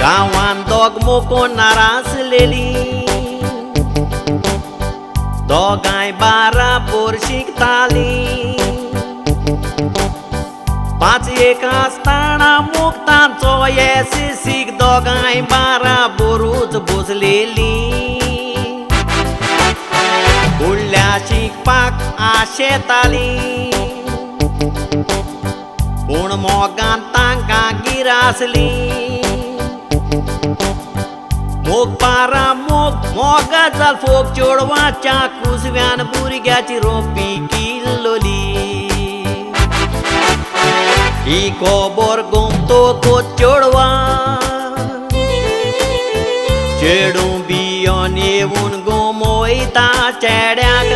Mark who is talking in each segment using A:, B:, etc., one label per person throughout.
A: गावान दोग मोकोन नारासलेली दोगांय 12 पोर शिकताली 5-1 आसतना मुक्तांचो एसीसीक दोगांय 12 बोरूच बसलेली फुडल्या शिकपाक आशेताली पूण मोगान तांकां गिरासली मोग 12 मोग जाल फोग चेडवाच्या कुसव्यान भुरग्याची रोपी किल्लोली ही खबर घुमतो चेडवा चेडू बियोन येवन घुमयता चेड्याक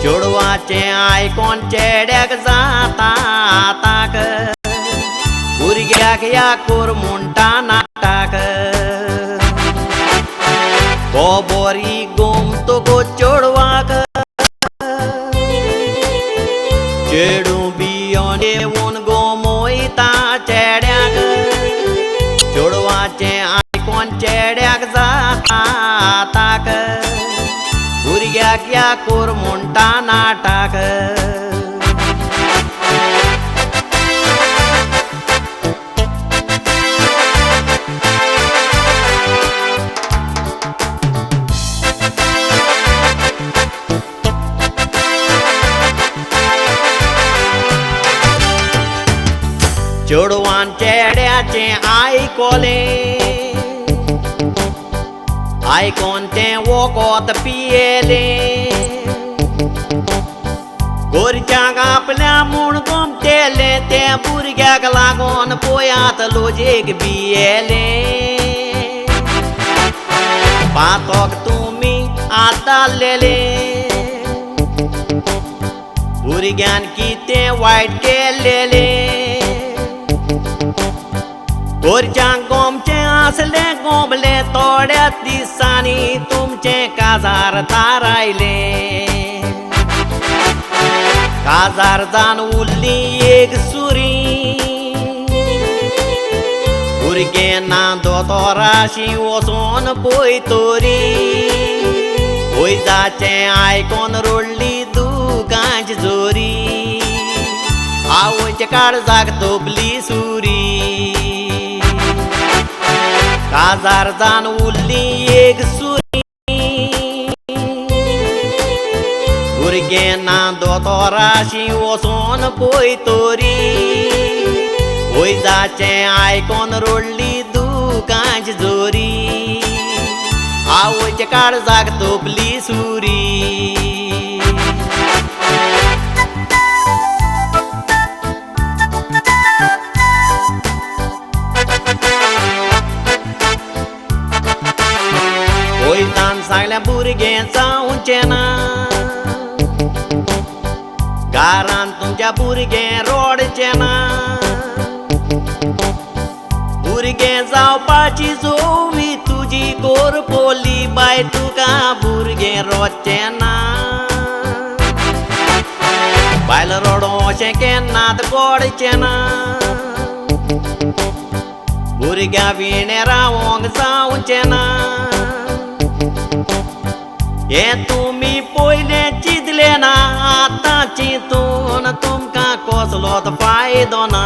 A: चेडवाचें आयकोन चेड्याक जाता ताक भुरग्याक या कोर म्हणटा नाटाक खबरी घुमतो चेडवाक चेडू बियोन येवन घुमयता चेड्याक चेडवाचें आयकोन चेड्याक जाता ताक भुरग्याक या कोर म्हणटा नाटाक चेडवान चेड्याचें आयकोलें आयकोन तें वोगोत पियेलें गोरच्यांक आपल्या म्हूण घुमतेलें तें भुरग्याक लागून पोयात लोजेक भियेलें पातोक तुमी आदारलेलें भुरग्यान कितें वायट केलेलें गोरच्यांक गोमचें आसलें गोमलें थोड्या दिसांनी तुमचें काजार थारायलें काजार जावन उरली एक सुरी भुरगें ना दोतोराशी वचोन पळयतोरी वैजाचें आयकोन रडली दुगांची जोरी आवयच्या काळजाक तोपली सुरी काजार जावन उरली एक सुरी भुरगें ना दोतोराशी वचोन पळयतोरी वैजाचें आयकोन रडली दुगांची जोरी आवयच्या काळजाक तोपली सुरी वैजान सांगलें भुरगें जावचें ना घरान तुमच्या भुरगें रडचें ना भुरगें जावपाची जोवी तुजी कोरपोली बाय तुका भुरगें रडचें ना बायल रडोवचें केन्नाच पडचें ना भुरग्या विणे रावोंक जावचें ना हें तुमी पयलें चिंतलें ना आतां चिंतून तुमकां कसलोच फायदो ना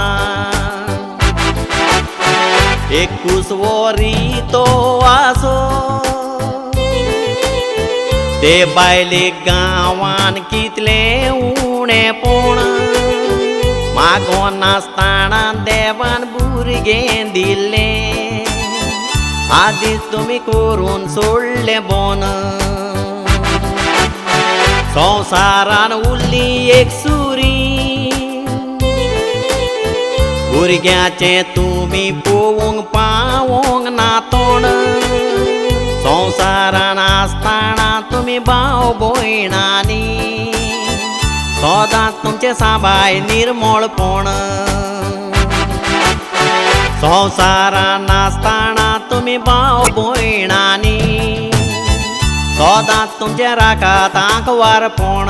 A: 21 वरी तो आसो ते बायलेक गांवान कितलें उणेंपण मागोन नासतना देवान भुरगें दिल्लें आदींच तुमी करून सोडलें बोन संवसारान उरली एक सुरी भुरग्याचें तुमी पळोवंक पावोंक ना तोंड संवसारान आसतना तुमी भाव भयणांनी सदांच तुमचें सांबाळ निर्मळपण संवसारान आसतना तुमी भाव भयणांनी सदांच तुमचें राखात आंकवारपण